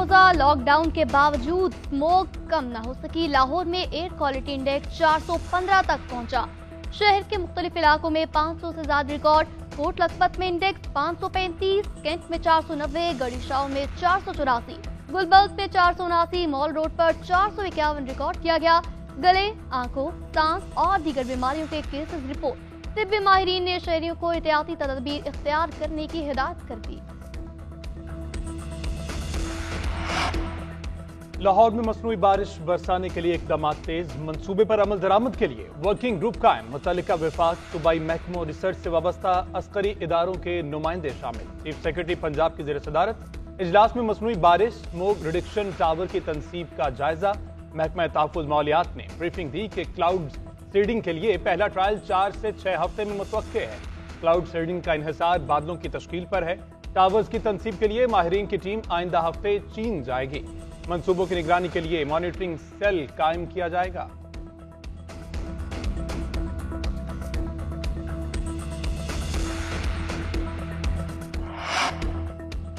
रोजा लॉकडाउन के बावजूद स्मोक कम न हो सकी। लाहौर में एयर क्वालिटी इंडेक्स 415 तक पहुंचा। शहर के मुख्तलिफ इलाकों में 500 से ज्यादा रिकॉर्ड। कोट लखपत में इंडेक्स 535, कैंट में 490, गड़ीशाव में 484, गुलबर्ग में 479, मॉल रोड पर 451 रिकॉर्ड किया गया। गले, आंखों, सांस और दीगर बीमारियों के केसेस रिपोर्ट। तिब्बी माहिरीन ने शहरियों को एहतियाती तदबीर इख्तियार करने की हिदायत कर दी। लाहौर में मसनूई बारिश बरसाने के लिए इकदाम तेज। मंसूबे पर अमल दरामद के लिए वर्किंग ग्रुप कायम। मुतल्लिका विफाक, सूबाई महकमों, रिसर्च से वाबस्ता अस्करी इदारों के नुमाइंदे शामिल। चीफ सेक्रेटरी पंजाब की ज़ेर सदारत इजलास में मसनूई बारिश, स्मोक रिडक्शन टावर की तनसीब का जायजा। महकमा तहफ़्फ़ुज़ माहौलियात ने ब्रीफिंग दी कि क्लाउड सीडिंग के लिए पहला ट्रायल 4 से 6 हफ्ते में मुतवक्के है। क्लाउड सीडिंग का इन्हिसार बादलों की तश्कील पर है। टावर्स की तनसीब के लिए माहिरीन की टीम आइंदा हफ्ते चीन जाएगी। मंसूबों की निगरानी के लिए मॉनिटरिंग सेल कायम किया जाएगा।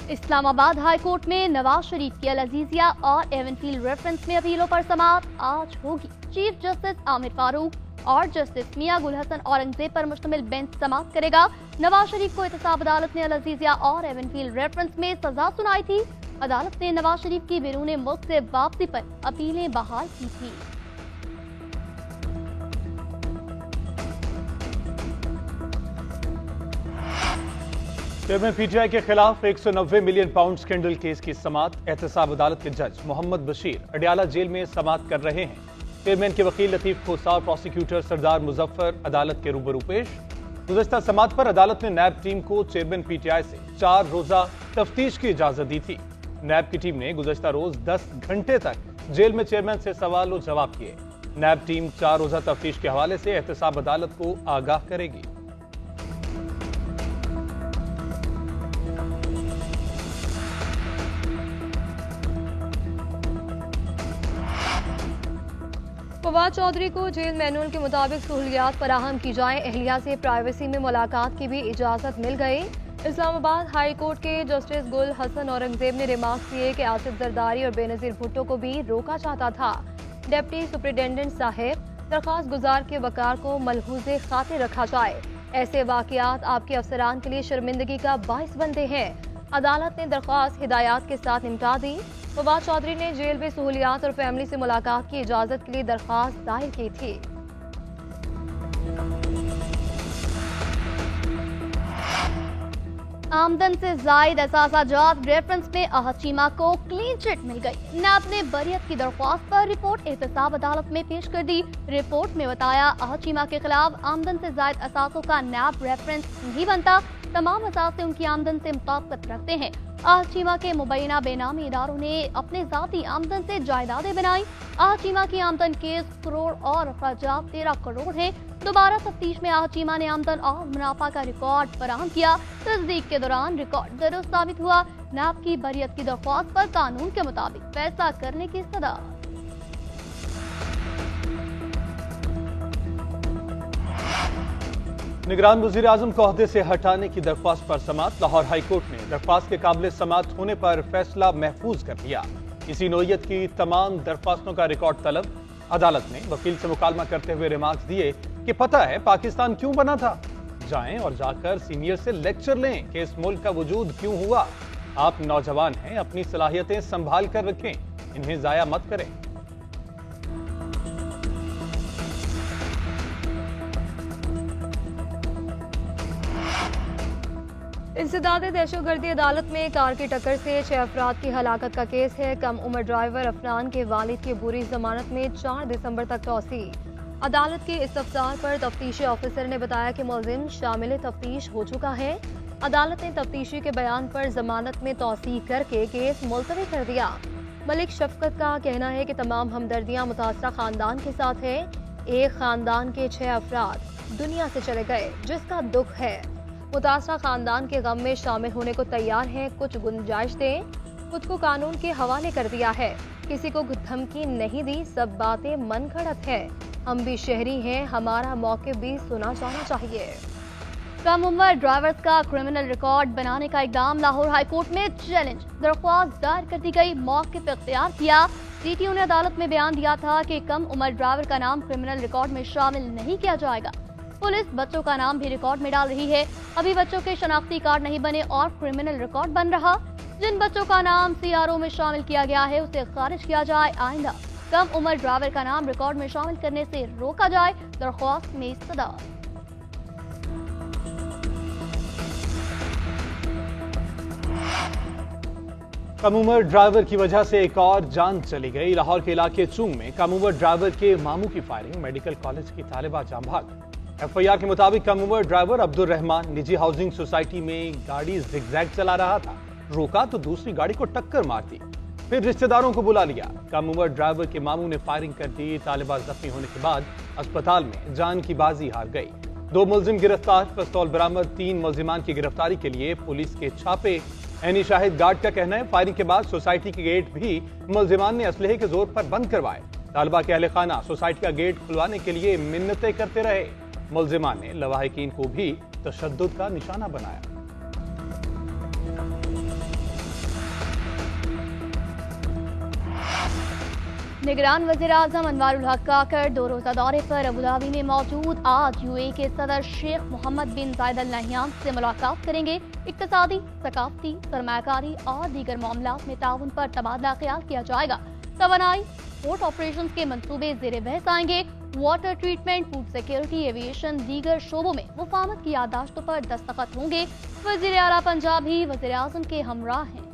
इस्लामाबाद हाई कोर्ट में नवाज शरीफ की अल अजीजिया और एवनफील्ड रेफरेंस में अपीलों पर समाअत आज होगी। चीफ जस्टिस आमिर फारूक और जस्टिस मियां गुल हसन औरंगजेब पर मुश्तमिल बेंच समाअत करेगा। नवाज शरीफ को एहतसाब अदालत ने अल अजीजिया और एवनफील्ड रेफरेंस में सजा सुनाई थी। अदालत ने नवाज शरीफ की बैरून मुल्क से वापसी पर अपीलें बहाल की थी। चेयरमैन पीटीआई के खिलाफ 190 मिलियन पाउंड स्कैंडल केस की समाअत। एहतसाब अदालत के जज मोहम्मद बशीर अडियाला जेल में समाअत कर रहे हैं। चेयरमैन के वकील लतीफ खोसा और प्रोसिक्यूटर सरदार मुजफ्फर अदालत के रूबरू पेश। गुज़श्ता समाअत पर अदालत ने नैब टीम को चेयरमैन पीटीआई से 4 रोजा तफ्तीश की इजाजत दी थी। नैब की टीम ने गुज़श्ता रोज 10 घंटे तक जेल में चेयरमैन से सवाल और जवाब किए। नैब टीम 4 रोजा तफ्तीश के हवाले से एहतसाब अदालत को आगाह करेगी। फवाद चौधरी को जेल मैनुअल के मुताबिक सहूलियात फराहम की जाए। एहलिया से प्राइवेसी में मुलाकात की भी इजाजत मिल गई। इस्लामाबाद हाई कोर्ट के जस्टिस गुल हसन औरंगजेब ने रिमार्क किए कि आसिफ जरदारी और बेनजीर भुट्टो को भी रोका चाहता था। डिप्टी सुपरिटेंडेंट साहिब, दरख्वास्त गुजार के वकार को मलहूज़े खातिर रखा जाए। ऐसे वाकयात आपके अफसरान के लिए शर्मिंदगी का बाइस बनते हैं। अदालत ने दरख्वास्त हिदायत के साथ निपटा दी। फवाद चौधरी ने जेल में सहूलियात और फैमिली से मुलाकात की इजाजत के लिए दरख्वास्त दायर की थी। आमदन से जायद असासाजात रेफरेंस में अहचीमा को क्लीन चिट मिल गई। नैब ने बरियत की दरख्वास्त पर रिपोर्ट एहतसाब अदालत में पेश कर दी। रिपोर्ट में बताया अहचीमा के खिलाफ आमदन से जायद असासों का नैब रेफरेंस नहीं बनता। तमाम असासे उनकी आमदन से मुताबिकत रखते हैं। अहचीमा के मुबैना बेनामी इदारों ने अपने जाती आमदन से जायदादें बनाई। अहचीमा की आमदन 1 करोड़ और अखराजात 13 करोड़ है। दोबारा तफ्तीश में अहचीमा ने आमदन और मुनाफा का रिकॉर्ड फराहम किया। तस्दीक के दौरान रिकॉर्ड दुरुस्त साबित हुआ। नैब की बरियत की दरख्वास्त पर कानून के मुताबिक फैसला करने की सदा। निगरान वज़ीर आज़म को ओहदे से हटाने की दरख्वास्त पर समाअत। लाहौर हाई कोर्ट ने दरख्वास्त के काबिल समाअत होने पर फैसला महफूज कर लिया। इसी नोयत की तमाम दरख्वास्तों का रिकॉर्ड तलब। अदालत ने वकील से मुकालमा करते हुए रिमार्क्स दिए कि पता है पाकिस्तान क्यों बना था। जाएं और जाकर सीनियर से लेक्चर लें कि इस मुल्क का वजूद क्यों हुआ। आप नौजवान हैं, अपनी सलाहियतें संभाल कर रखें, इन्हें जाया मत करें। इंसदादे दहशतगर्दी अदालत में कार की टक्कर से 6 अफराद की हलाकत का केस है। कम उम्र ड्राइवर अफनान के वालिद की बुरी जमानत में 4 दिसंबर तक तौसी। अदालत के इस्तफसार पर तफ्तीशी ऑफिसर ने बताया कि मुलजिम शामिल तफ्तीश हो चुका है। अदालत ने तफ्तीशी के बयान पर जमानत में तौसी करके केस मुलतवी कर दिया। मलिक शफकत का कहना है कि तमाम हमदर्दियां मुतासरा खानदान के साथ है। एक खानदान के 6 अफराद दुनिया से चले गए, जिसका दुख है। मुतासरा खानदान के गम में शामिल होने को तैयार हैं। कुछ गुंजाइश दें, खुद को कानून के हवाले कर दिया है। किसी को धमकी नहीं दी, सब बातें मन घड़त है। हम भी शहरी हैं, हमारा मौक़िफ़ भी सुना जाना चाहिए। कम उम्र ड्राइवर्स का क्रिमिनल रिकॉर्ड बनाने का इकदाम लाहौर हाईकोर्ट में चैलेंज, दरख्वास्त दायर कर दी गई, मौके पर इख्तियार किया। सीटीओ ने अदालत में बयान दिया था कि कम उम्र ड्राइवर का नाम क्रिमिनल रिकॉर्ड में शामिल नहीं किया जाएगा। पुलिस बच्चों का नाम भी रिकॉर्ड में डाल रही है। अभी बच्चों के शनाख्ती कार्ड नहीं बने और क्रिमिनल रिकॉर्ड बन रहा। जिन बच्चों का नाम सीआरओ में शामिल किया गया है उसे खारिज किया जाए। आइंदा कम उम्र ड्राइवर का नाम रिकॉर्ड में शामिल करने से रोका जाए, दरख्वास्त में सदा। कम उम्र ड्राइवर की वजह से एक और जान चली गई। लाहौर के इलाके चूंग में कम उम्र ड्राइवर के मामू की फायरिंग, मेडिकल कॉलेज की तालिबा जाम भाग। एफआईआर के मुताबिक कम उम्र ड्राइवर अब्दुल रहमान निजी हाउसिंग सोसाइटी में गाड़ी जिगजैग चला रहा था, रोका तो दूसरी गाड़ी को टक्कर मार दी, फिर रिश्तेदारों को बुला लिया। कम उम्र ड्राइवर के मामू ने फायरिंग कर दी। तालिबा जख्मी होने के बाद अस्पताल में जान की बाजी हार गई। 2 मुलजिम गिरफ्तार, पिस्तौल बरामद। 3 मुलजिमान की गिरफ्तारी के लिए पुलिस के छापे। एनी शाहिद गार्ड का कहना है फायरिंग के बाद सोसाइटी के गेट भी मुलजिमान ने असलहे के जोर पर बंद करवाए। तालिबा के अहले खाना सोसाइटी का गेट खुलवाने के लिए मिन्नतें करते रहे। मुलजिमान ने लवाहिकीन को भी तशद्दुद का निशाना बनाया। निगरान वज़ीर आज़म अनवारुल हक काकर 2 रोज़ा दौरे पर अबुधाबी में मौजूद। आज यूएई के सदर शेख मोहम्मद बिन जायद अल नहयान से मुलाकात करेंगे। इक्तिसादी, सकाफती, सरमायाकारी और दीगर मामलात में ताउन पर तबादला ख्याल किया जाएगा। तवानाई, पोर्ट ऑपरेशंस के मंसूबे ज़ेरे बहस आएंगे। Water treatment, food security, aviation, दीगर शोबों में मुफाहमत की याददाश्तों पर दस्तखत होंगे। वज़ीर आला पंजाब भी वज़ीर आज़म के हमराह हैं।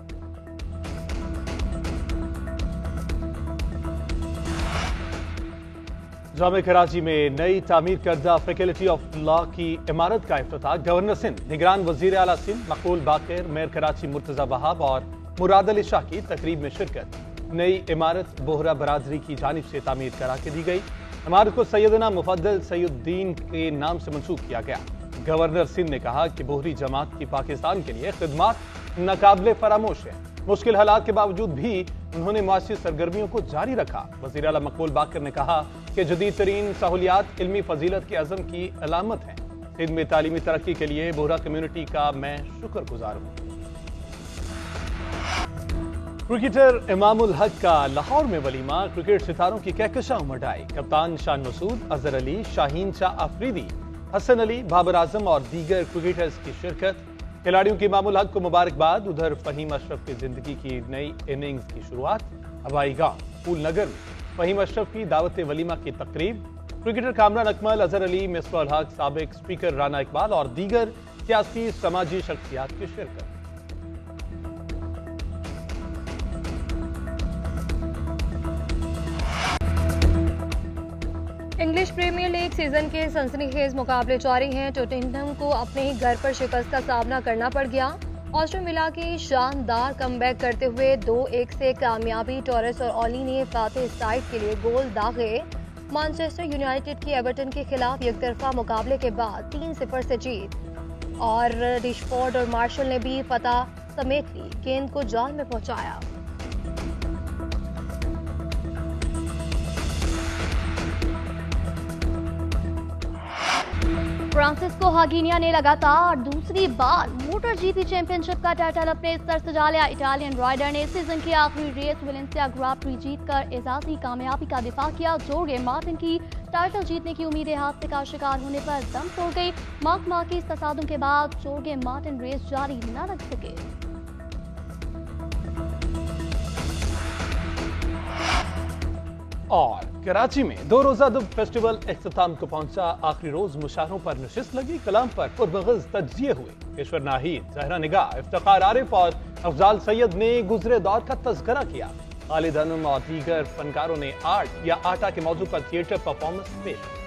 जामे कराची में नई तामीर करदा फैकल्टी ऑफ लॉ की इमारत का इफ्तिताह। गवर्नर सिंध, निगरान वजीर आला सिंध मकबूल बाकर, मेयर कराची मुर्तजा वहाब और मुराद अली शाह की तकरीब में शिरकत। नई इमारत बोहरा बरादरी की जानिब से तामीर करा के दी गई। इमारत को सैयदना मुफद्दल सैयुद्दीन के नाम से मंसूब किया गया। गवर्नर सिंध ने कहा कि बोहरी जमात की पाकिस्तान के लिए खिदमात नाकाबिले फरामोश है। मुश्किल हालात के बावजूद भी उन्होंने मुआशी सरगर्मियों को जारी रखा। वज़ीर आला मकबूल बाकर ने कहा कि जदीद तरीन सहूलियात इल्मी फजीलत के अज़म की अलामत है। सिंध में तालीमी तरक्की के लिए बोहरा कम्युनिटी का मैं शुक्रगुजार हूँ। क्रिकेटर इमामुल हक का लाहौर में वलीमा, क्रिकेट सितारों की कहकशां उमड़ आई। कप्तान शान मसूद, अजहर अली, शाहीन शाह अफरीदी, हसन अली, बाबर आजम और दीगर क्रिकेटर्स की शिरकत। खिलाड़ियों की इमामुल हक को मुबारकबाद। उधर फहीम अशरफ की जिंदगी की नई इनिंग्स की शुरुआत। हवाई गांव फूल नगर में फहीम अशरफ की दावत वलीमा की तकरीब। क्रिकेटर कामरान अकमल, अजहर अली, मिसबाह उल हक, साबिक स्पीकर राना इकबाल और दीगर सियासी समाजी शख्सियात की शिरकत। इंग्लिश प्रीमियर लीग सीजन के सनसनीखेज मुकाबले जारी हैं। टॉटनहम को अपने ही घर पर शिकस्त का सामना करना पड़ गया। ऑस्टन विला की शानदार कमबैक करते हुए 2-1 से कामयाबी। टॉरेस और ऑली ने फातेह साइड के लिए गोल दागे। मैनचेस्टर यूनाइटेड की एवर्टन के खिलाफ एकतरफा मुकाबले के बाद 3-0 से जीत और रिशफोर्ड और मार्शल ने भी फतह समेट ली, गेंद को जाल में पहुंचाया। फ्रांसिस्को हागिनिया ने लगातार दूसरी बार मोटर जीपी चैंपियनशिप का टाइटल अपने सर सजा लिया। इटालियन राइडर ने सीजन की आखिरी रेस वेलेंसिया ग्रां प्री जीतकर एजाजी कामयाबी का दिफा किया। जोर्गे मार्टिन की टाइटल जीतने की उम्मीदें हादसे का शिकार होने पर दम तोड़ गई। मार्क मार्केज तसादुम के बाद जोर्गे मार्टिन रेस जारी न रख सके। और कराची में 2 रोजा दुब फेस्टिवल इख्तिताम को पहुंचा। आखिरी रोज मुशारों पर नशिस्त लगी, कलाम पर पुरमगज तज्जिए हुए। ईश्वर नाहीद, जहरा निगाह, इफ्तिखार आरिफ और अफजाल सैयद ने गुजरे दौर का तज़किरा किया। खालिद अनम और दीगर फनकारों ने आर्ट या आटा के मौजू पर थिएटर परफॉर्मेंस पेश की।